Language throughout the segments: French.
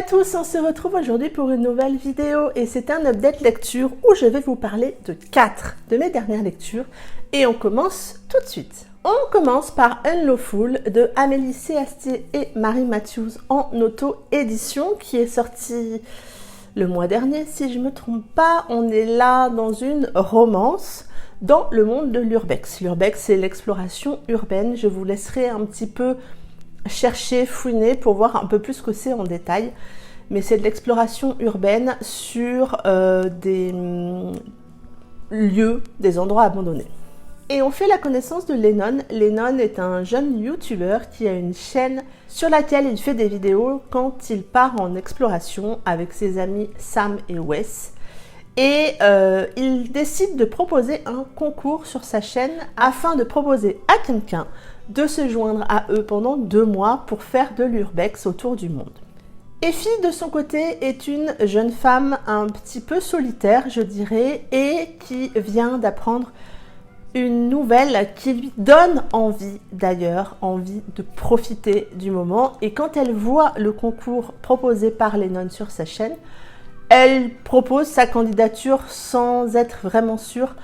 tous, on se retrouve aujourd'hui pour une nouvelle vidéo et c'est un update lecture où je vais vous parler de 4 de mes dernières lectures et on commence tout de suite. On commence par Unlawful de Amélie C. Astier et Marie Matthews en auto-édition qui est sorti le mois dernier si je ne me trompe pas. On est là dans une romance dans le monde de l'urbex. L'urbex c'est l'exploration urbaine, je vous laisserai un petit peu chercher, fouiner pour voir un peu plus ce que c'est en détail. Mais c'est de l'exploration urbaine sur des lieux, des endroits abandonnés. Et on fait la connaissance de Lennon. Lennon est un jeune YouTuber qui a une chaîne sur laquelle il fait des vidéos quand il part en exploration avec ses amis Sam et Wes. Et il décide de proposer un concours sur sa chaîne afin de proposer à quelqu'un de se joindre à eux pendant 2 mois pour faire de l'urbex autour du monde. Effie, de son côté, est une jeune femme un petit peu solitaire, je dirais, et qui vient d'apprendre une nouvelle qui lui donne envie, d'ailleurs, envie de profiter du moment. Et quand elle voit le concours proposé par Lennon sur sa chaîne, elle propose sa candidature sans être vraiment sûre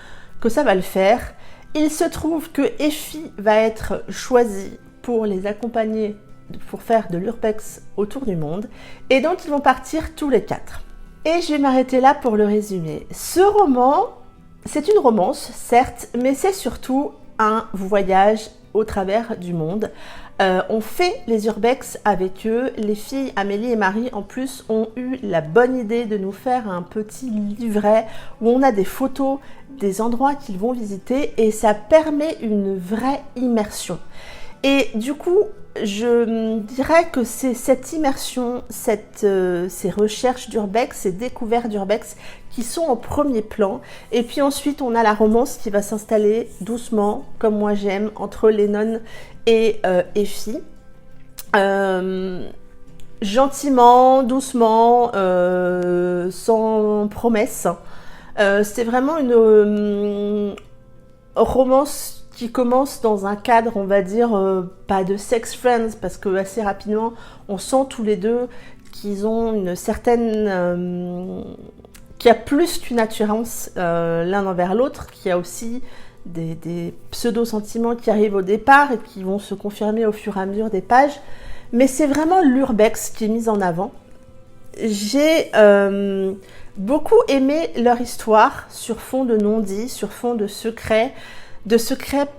que ça va le faire. Il se trouve que Effie va être choisie pour les accompagner pour faire de l'urbex autour du monde et donc ils vont partir tous les 4. Et je vais m'arrêter là pour le résumer. Ce roman, c'est une romance, certes, mais c'est surtout un voyage au travers du monde. On fait les urbex avec eux. Les filles Amélie et Marie en plus ont eu la bonne idée de nous faire un petit livret où on a des photos des endroits qu'ils vont visiter et ça permet une vraie immersion. Et du coup, je dirais que c'est cette immersion, ces recherches d'urbex, ces découvertes d'urbex qui sont en premier plan. Et puis ensuite, on a la romance qui va s'installer doucement, comme moi j'aime, entre Lennon et Effie. Gentiment, doucement, sans promesse. C'est vraiment une romance qui commence dans un cadre, on va dire, pas de sex friends, parce que assez rapidement, on sent tous les deux qu'ils ont une certaine... qu'il y a plus qu'une attirance l'un envers l'autre, qu'il y a aussi des pseudo-sentiments qui arrivent au départ et qui vont se confirmer au fur et à mesure des pages. Mais c'est vraiment l'urbex qui est mise en avant. J'ai beaucoup aimé leur histoire sur fond de non-dits, sur fond de secrets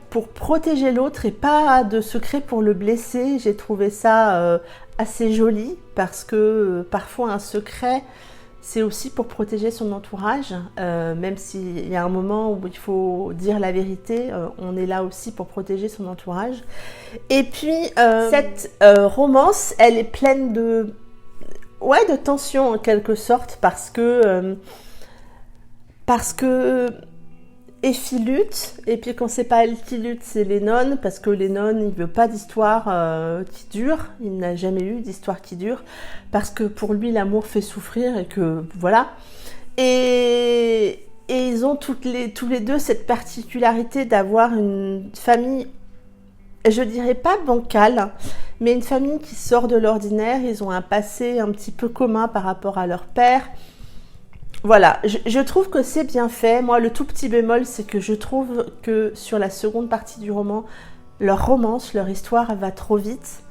pour protéger l'autre et pas de secrets pour le blesser. J'ai trouvé ça assez joli parce que parfois un secret, c'est aussi pour protéger son entourage, même s'il y a un moment où il faut dire la vérité, on est là aussi pour protéger son entourage. Et puis, cette romance, elle est pleine de tension en quelque sorte, parce que Effie lutte, et puis quand c'est pas elle qui lutte, c'est Lennon, parce que Lennon, il veut pas d'histoire qui dure, il n'a jamais eu d'histoire qui dure, parce que pour lui, l'amour fait souffrir, et que, voilà. Et ils ont tous les deux cette particularité d'avoir une famille, je dirais pas bancale, mais une famille qui sort de l'ordinaire. Ils ont un passé un petit peu commun par rapport à leur père. Voilà, je trouve que c'est bien fait. Moi, le tout petit bémol, c'est que je trouve que sur la seconde partie du roman, leur romance, leur histoire va trop vite.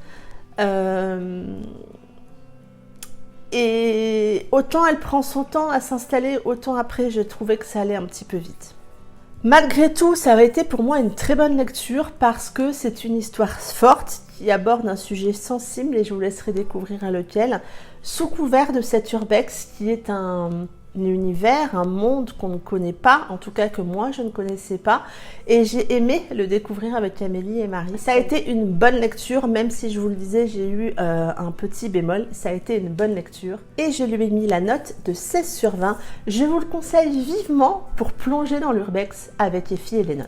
Et autant elle prend son temps à s'installer, autant après, je trouvais que ça allait un petit peu vite. Malgré tout, ça a été pour moi une très bonne lecture parce que c'est une histoire forte qui aborde un sujet sensible et je vous laisserai découvrir lequel, sous couvert de cet urbex qui est un univers, un monde qu'on ne connaît pas, en tout cas que moi je ne connaissais pas, et j'ai aimé le découvrir avec Amélie et Marie. Ça a été une bonne lecture, même si je vous le disais, j'ai eu un petit bémol, ça a été une bonne lecture, et je lui ai mis la note de 16 sur 20. Je vous le conseille vivement pour plonger dans l'urbex avec Effie et Lennon.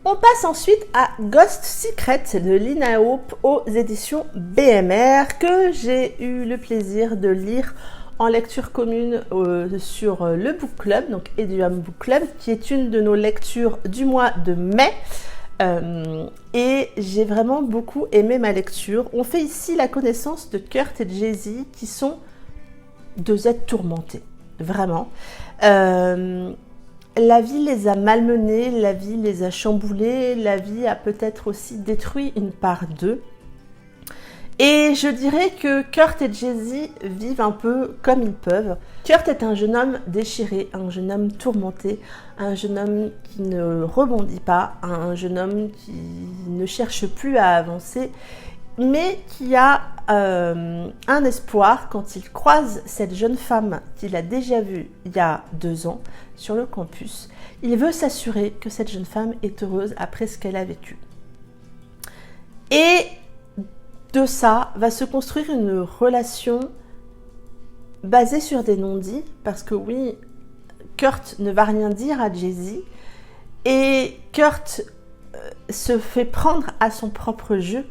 On passe ensuite à Ghost Secret de Lina Hope aux éditions BMR, que j'ai eu le plaisir de lire en lecture commune sur le Book Club, donc Eduam Book Club, qui est une de nos lectures du mois de mai. Et j'ai vraiment beaucoup aimé ma lecture. On fait ici la connaissance de Kurt et Jay-Z, qui sont deux êtres tourmentés, vraiment. La vie les a malmenés, la vie les a chamboulés, la vie a peut-être aussi détruit une part d'eux. Et je dirais que Kurt et Jessie vivent un peu comme ils peuvent. Kurt est un jeune homme déchiré, un jeune homme tourmenté, un jeune homme qui ne rebondit pas, un jeune homme qui ne cherche plus à avancer, mais qui a un espoir quand il croise cette jeune femme qu'il a déjà vue il y a 2 ans sur le campus. Il veut s'assurer que cette jeune femme est heureuse après ce qu'elle a vécu. Et de ça va se construire une relation basée sur des non-dits, parce que oui, Kurt ne va rien dire à Jessie, et Kurt se fait prendre à son propre jeu,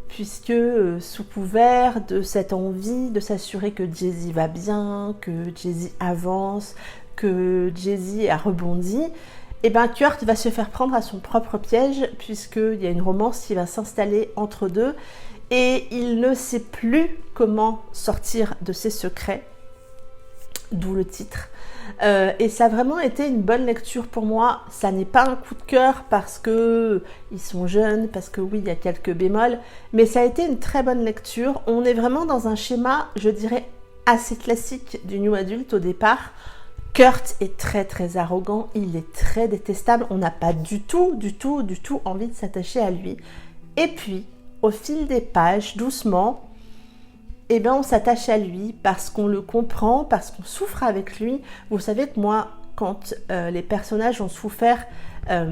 puisque sous couvert de cette envie de s'assurer que Jessie va bien, que Jessie avance, que Jessie a rebondi, et ben Kurt va se faire prendre à son propre piège, puisqu'il y a une romance qui va s'installer entre deux, et il ne sait plus comment sortir de ses secrets, d'où le titre. Et ça a vraiment été une bonne lecture pour moi. Ça n'est pas un coup de cœur parce que ils sont jeunes, parce que oui, il y a quelques bémols, mais ça a été une très bonne lecture. On est vraiment dans un schéma, je dirais, assez classique du new adulte au départ. Kurt est très très arrogant, il est très détestable, on n'a pas du tout envie de s'attacher à lui. Et puis, au fil des pages, doucement, eh bien, on s'attache à lui parce qu'on le comprend, parce qu'on souffre avec lui. Vous savez que moi, quand les personnages ont souffert, ça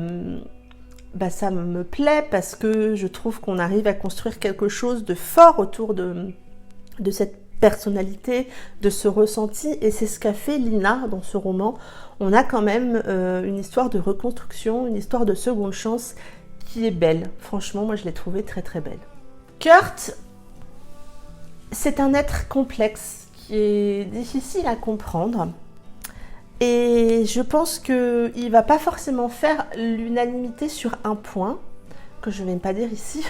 me plaît parce que je trouve qu'on arrive à construire quelque chose de fort autour de cette personnalité, de ce ressenti. Et c'est ce qu'a fait Lina dans ce roman. On a quand même une histoire de reconstruction, une histoire de seconde chance qui est belle. Franchement, moi, je l'ai trouvée très très belle. Kurt, c'est un être complexe qui est difficile à comprendre. Et je pense qu'il ne va pas forcément faire l'unanimité sur un point, que je ne vais pas dire ici.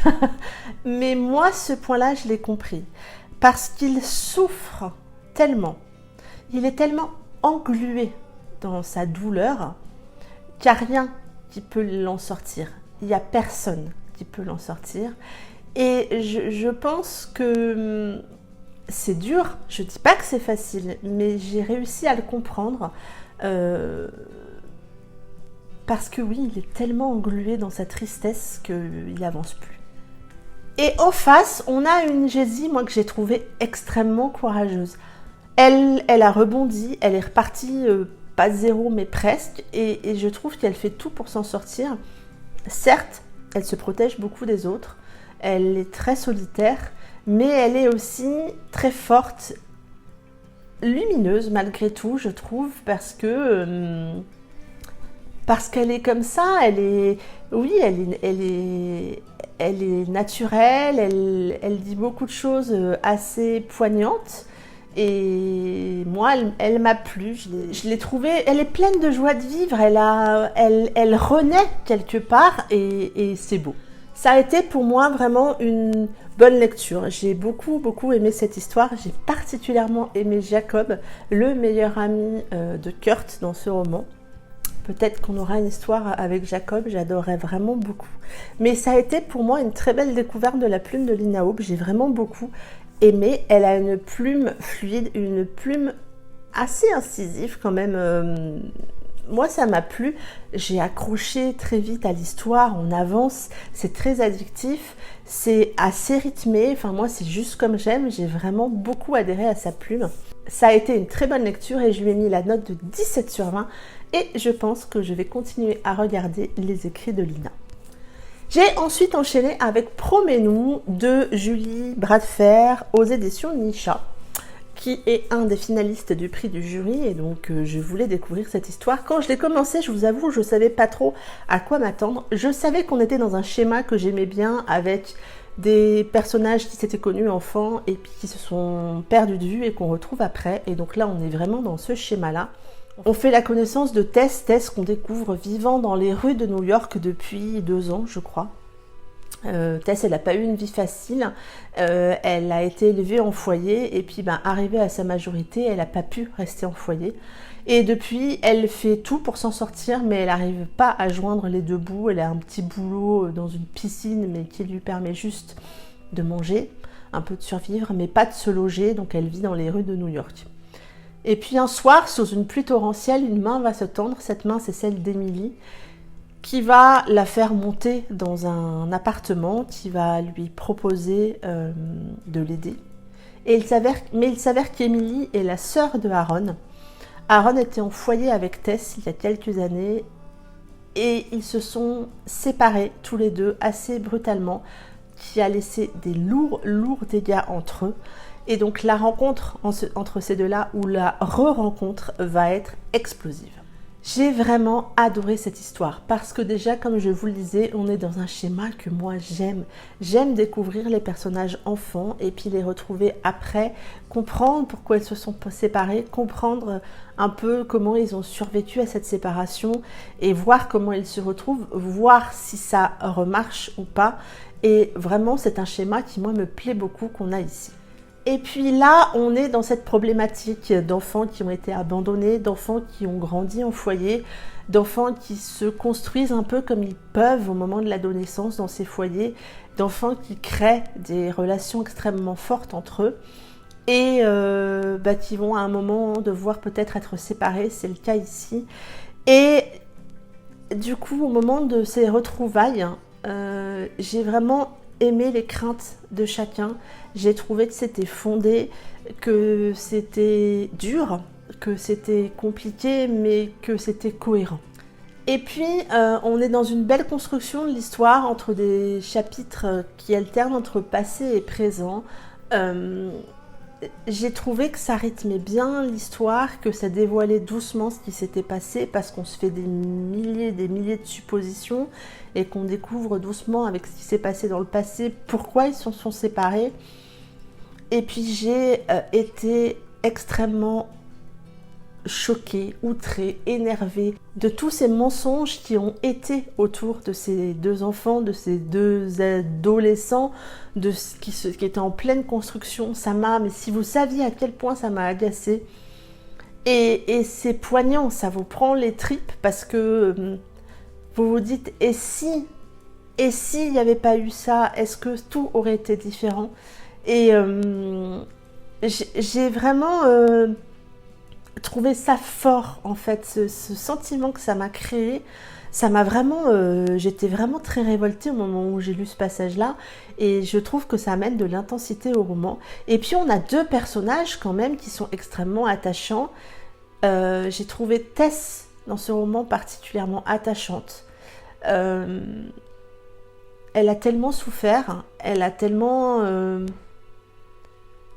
Mais moi, ce point-là, je l'ai compris. Parce qu'il souffre tellement. Il est tellement englué dans sa douleur qu'il n'y a rien qui peut l'en sortir. Il n'y a personne qui peut l'en sortir. Et je pense que c'est dur. Je ne dis pas que c'est facile, mais j'ai réussi à le comprendre. Parce que oui, il est tellement englué dans sa tristesse qu'il n'avance plus. Et en face, on a une Jessie, moi, que j'ai trouvée extrêmement courageuse. Elle a rebondi, elle est repartie, pas zéro, mais presque. Et je trouve qu'elle fait tout pour s'en sortir. Certes, elle se protège beaucoup des autres, elle est très solitaire, mais elle est aussi très forte, lumineuse malgré tout, je trouve, parce qu'elle est comme ça, elle est naturelle, elle dit beaucoup de choses assez poignantes. Et moi, elle m'a plu, je l'ai trouvée, elle est pleine de joie de vivre, elle renaît quelque part et c'est beau. Ça a été pour moi vraiment une bonne lecture. J'ai beaucoup aimé cette histoire, j'ai particulièrement aimé Jacob, le meilleur ami de Kurt dans ce roman. Peut-être qu'on aura une histoire avec Jacob, j'adorerais vraiment beaucoup. Mais ça a été pour moi une très belle découverte de la plume de Lina Aube, j'ai vraiment beaucoup aimé. Elle a une plume fluide, une plume assez incisive quand même. Moi, ça m'a plu. J'ai accroché très vite à l'histoire, on avance, c'est très addictif, c'est assez rythmé. Enfin, moi, c'est juste comme j'aime. J'ai vraiment beaucoup adhéré à sa plume. Ça a été une très bonne lecture et je lui ai mis la note de 17 sur 20. Et je pense que je vais continuer à regarder les écrits de Lina. J'ai ensuite enchaîné avec Promets-nous de Julie Bradfer aux éditions Nisha, qui est un des finalistes du prix du jury, et donc je voulais découvrir cette histoire. Quand je l'ai commencé, je vous avoue, je ne savais pas trop à quoi m'attendre. Je savais qu'on était dans un schéma que j'aimais bien, avec des personnages qui s'étaient connus enfants et puis qui se sont perdus de vue et qu'on retrouve après. Et donc là, on est vraiment dans ce schéma-là. On fait la connaissance de Tess qu'on découvre vivant dans les rues de New York depuis 2 ans, je crois. Tess, elle n'a pas eu une vie facile, elle a été élevée en foyer et puis arrivée à sa majorité, elle n'a pas pu rester en foyer. Et depuis, elle fait tout pour s'en sortir, mais elle n'arrive pas à joindre les deux bouts. Elle a un petit boulot dans une piscine, mais qui lui permet juste de manger, un peu de survivre, mais pas de se loger, donc elle vit dans les rues de New York. Et puis un soir, sous une pluie torrentielle, une main va se tendre, cette main c'est celle d'Emily, qui va la faire monter dans un appartement, qui va lui proposer de l'aider. Et il s'avère qu'Emily est la sœur de Aaron. Aaron était en foyer avec Tess il y a quelques années et ils se sont séparés tous les deux assez brutalement, qui a laissé des lourds dégâts entre eux. Et donc la rencontre entre ces deux-là, ou la re-rencontre, va être explosive. J'ai vraiment adoré cette histoire parce que déjà, comme je vous le disais, on est dans un schéma que moi j'aime. J'aime découvrir les personnages enfants et puis les retrouver après, comprendre pourquoi ils se sont séparés, comprendre un peu comment ils ont survécu à cette séparation et voir comment ils se retrouvent, voir si ça remarche ou pas. Et vraiment, c'est un schéma qui, moi, me plaît beaucoup qu'on a ici. Et puis là, on est dans cette problématique d'enfants qui ont été abandonnés, d'enfants qui ont grandi en foyer, d'enfants qui se construisent un peu comme ils peuvent au moment de l'adolescence dans ces foyers, d'enfants qui créent des relations extrêmement fortes entre eux et qui vont à un moment devoir peut-être être séparés, c'est le cas ici. Et du coup, au moment de ces retrouvailles, j'ai vraiment aimé les craintes de chacun. J'ai trouvé que c'était fondé, que c'était dur, que c'était compliqué, mais que c'était cohérent. Et puis, on est dans une belle construction de l'histoire entre des chapitres qui alternent entre passé et présent. J'ai trouvé que ça rythmait bien l'histoire, que ça dévoilait doucement ce qui s'était passé parce qu'on se fait des milliers de suppositions et qu'on découvre doucement avec ce qui s'est passé dans le passé pourquoi ils se sont séparés. Et puis j'ai été extrêmement choquée, outrée, énervée de tous ces mensonges qui ont été autour de ces deux enfants, de ces deux adolescents, de ce qui était en pleine construction. Mais si vous saviez à quel point ça m'a agacée, et c'est poignant, ça vous prend les tripes parce que vous vous dites et s'il n'y avait pas eu ça, est-ce que tout aurait été différent? Et j'ai vraiment trouvé ça fort en fait, ce sentiment que ça m'a créé. Ça m'a vraiment, j'étais vraiment très révoltée au moment où j'ai lu ce passage-là et je trouve que ça amène de l'intensité au roman. Et puis on a deux personnages quand même qui sont extrêmement attachants. J'ai trouvé Tess dans ce roman particulièrement attachante. Elle a tellement souffert, elle a tellement...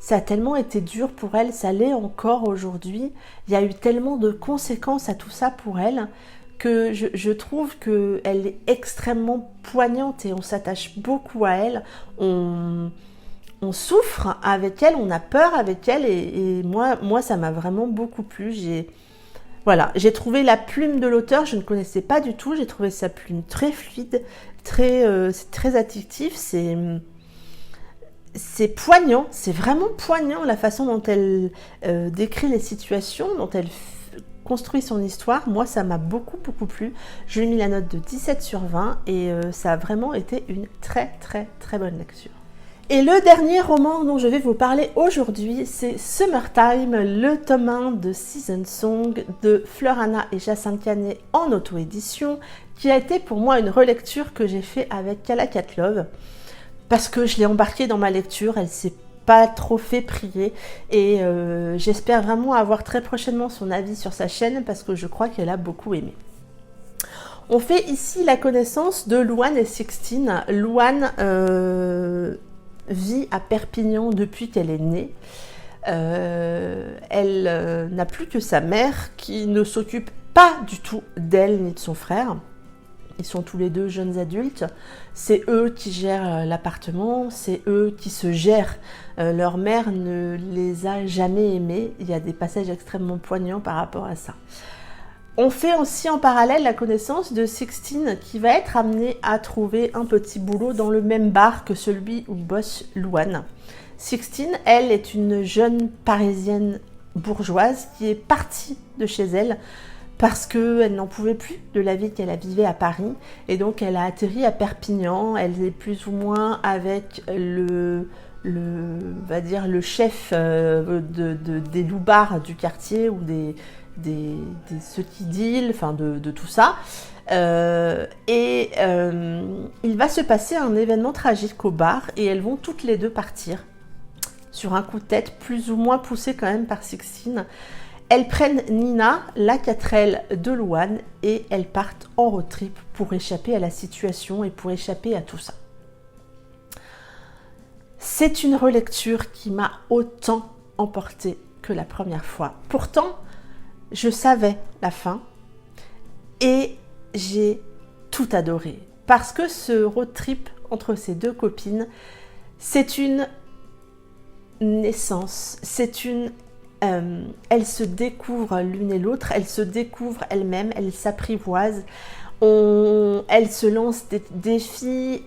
ça a tellement été dur pour elle, ça l'est encore aujourd'hui. Il y a eu tellement de conséquences à tout ça pour elle que je trouve qu'elle est extrêmement poignante et on s'attache beaucoup à elle. On souffre avec elle, on a peur avec elle et moi ça m'a vraiment beaucoup plu. J'ai trouvé la plume de l'auteur, je ne connaissais pas du tout, j'ai trouvé sa plume très fluide, c'est très addictif, c'est poignant, c'est vraiment poignant la façon dont elle décrit les situations, dont elle construit son histoire. Moi, ça m'a beaucoup plu. Je lui ai mis la note de 17/20 et ça a vraiment été une très bonne lecture. Et le dernier roman dont je vais vous parler aujourd'hui, c'est Summertime, le tome 1 de Season Song de Fleur Anna et Jacinthe Canet en auto-édition, qui a été pour moi une relecture que j'ai fait avec Kala Katlov. Parce que je l'ai embarquée dans ma lecture, elle s'est pas trop fait prier et j'espère vraiment avoir très prochainement son avis sur sa chaîne parce que je crois qu'elle a beaucoup aimé. On fait ici la connaissance de Louane et Sixtine. Louane vit à Perpignan depuis qu'elle est née. Elle n'a plus que sa mère qui ne s'occupe pas du tout d'elle ni de son frère. Ils sont tous les deux jeunes adultes. C'est eux qui gèrent l'appartement, c'est eux qui se gèrent. Leur mère ne les a jamais aimés. Il y a des passages extrêmement poignants par rapport à ça. On fait aussi en parallèle la connaissance de Sixtine qui va être amenée à trouver un petit boulot dans le même bar que celui où bosse Louane. Sixtine, elle, est une jeune parisienne bourgeoise qui est partie de chez elle parce qu'elle n'en pouvait plus de la vie qu'elle vivait à Paris. Et donc elle a atterri à Perpignan. Elle est plus ou moins avec on va dire le chef des loupards du quartier ou ceux qui deal, enfin de tout ça. Il va se passer un événement tragique au bar et elles vont toutes les deux partir sur un coup de tête plus ou moins poussé quand même par Sixtine. Elles prennent Nina, la 4L de Louane, et elles partent en road trip pour échapper à la situation et pour échapper à tout ça. C'est une relecture qui m'a autant emportée que la première fois. Pourtant, je savais la fin et j'ai tout adoré. Parce que ce road trip entre ces deux copines, c'est une naissance, elles se découvrent l'une et l'autre, elles se découvrent elles-mêmes, elles s'apprivoisent, elles se lancent des défis,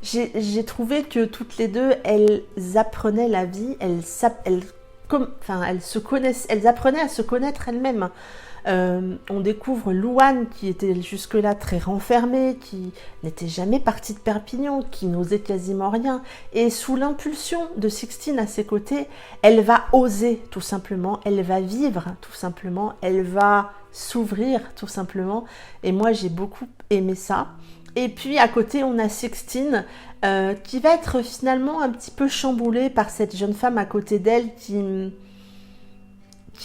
j'ai trouvé que toutes les deux, elles apprenaient la vie, elles apprenaient à se connaître elles-mêmes. On découvre Louane qui était jusque-là très renfermée, qui n'était jamais partie de Perpignan, qui n'osait quasiment rien. Et sous l'impulsion de Sixtine à ses côtés, elle va oser tout simplement, elle va vivre tout simplement, elle va s'ouvrir tout simplement. Et moi j'ai beaucoup aimé ça. Et puis à côté on a Sixtine qui va être finalement un petit peu chamboulée par cette jeune femme à côté d'elle qui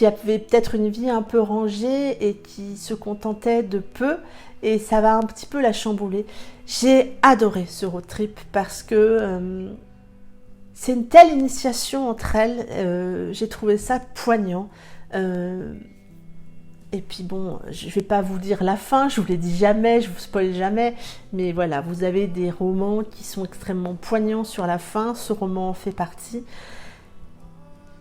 avait peut-être une vie un peu rangée et qui se contentait de peu, et ça va un petit peu la chambouler. J'ai adoré ce road trip parce que c'est une telle initiation entre elles, j'ai trouvé ça poignant. Et puis bon, je vais pas vous dire la fin, je vous l'ai dit jamais, je vous spoil jamais, mais voilà, vous avez des romans qui sont extrêmement poignants sur la fin, ce roman en fait partie.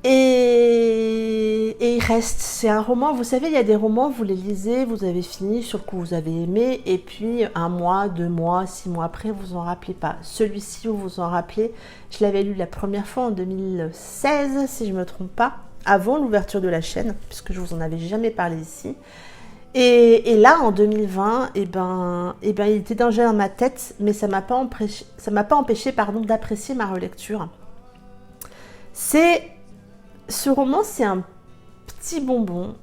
Et il reste, c'est un roman, vous savez, il y a des romans, vous les lisez, vous avez fini sur le coup, vous avez aimé, et puis 1 mois, 2 mois, 6 mois après, vous en rappelez pas. Celui-ci, vous vous en rappelez, je l'avais lu la première fois en 2016, si je ne me trompe pas, avant l'ouverture de la chaîne, puisque je vous en avais jamais parlé ici. Et là, en 2020, il était déjà dans ma tête, mais ça m'a pas empêché d'apprécier ma relecture. Ce roman, c'est un petit bonbon.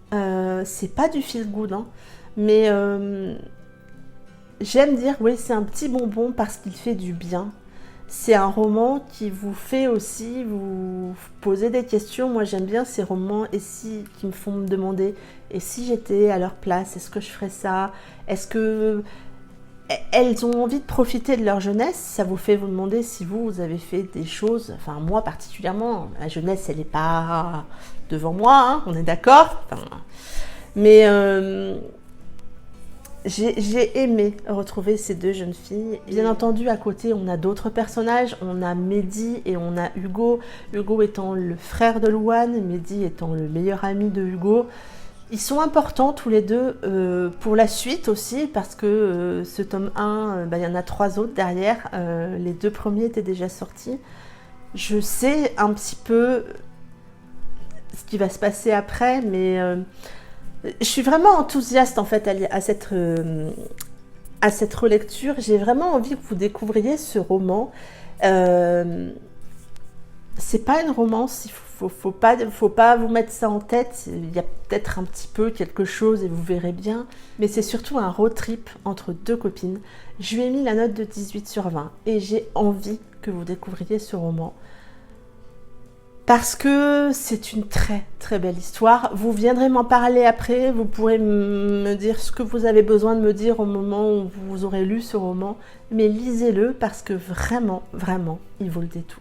C'est pas du feel good, hein, mais j'aime dire, oui, c'est un petit bonbon parce qu'il fait du bien. C'est un roman qui vous fait aussi vous poser des questions. Moi, j'aime bien ces romans qui me font me demander, et si j'étais à leur place, est-ce que je ferais ça? Est-ce que elles ont envie de profiter de leur jeunesse? Ça vous fait vous demander si vous avez fait des choses, enfin moi particulièrement, la jeunesse elle n'est pas devant moi, hein, on est d'accord, mais j'ai aimé retrouver ces deux jeunes filles. Bien entendu, à côté on a d'autres personnages, on a Mehdi et on a Hugo, Hugo étant le frère de Louane, Mehdi étant le meilleur ami de Hugo. Ils sont importants tous les deux pour la suite aussi, parce que ce tome 1, il y en a 3 autres derrière. Les 2 premiers étaient déjà sortis. Je sais un petit peu ce qui va se passer après, mais je suis vraiment enthousiaste en fait à cette relecture. J'ai vraiment envie que vous découvriez ce roman. C'est pas une romance, il faut pas vous mettre ça en tête. Il y a peut-être un petit peu quelque chose et vous verrez bien, mais c'est surtout un road trip entre 2 copines. Je lui ai mis la note de 18/20 et j'ai envie que vous découvriez ce roman parce que c'est une très très belle histoire. Vous viendrez m'en parler après, vous pourrez me dire ce que vous avez besoin de me dire au moment où vous aurez lu ce roman, mais lisez-le parce que vraiment, vraiment, il vaut le détour.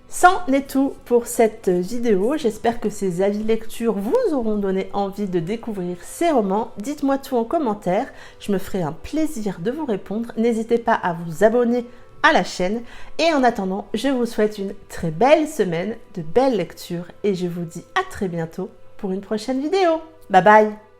C'en est tout pour cette vidéo, j'espère que ces avis lecture vous auront donné envie de découvrir ces romans. Dites-moi tout en commentaire, je me ferai un plaisir de vous répondre. N'hésitez pas à vous abonner à la chaîne et en attendant, je vous souhaite une très belle semaine, de belles lectures et je vous dis à très bientôt pour une prochaine vidéo. Bye bye!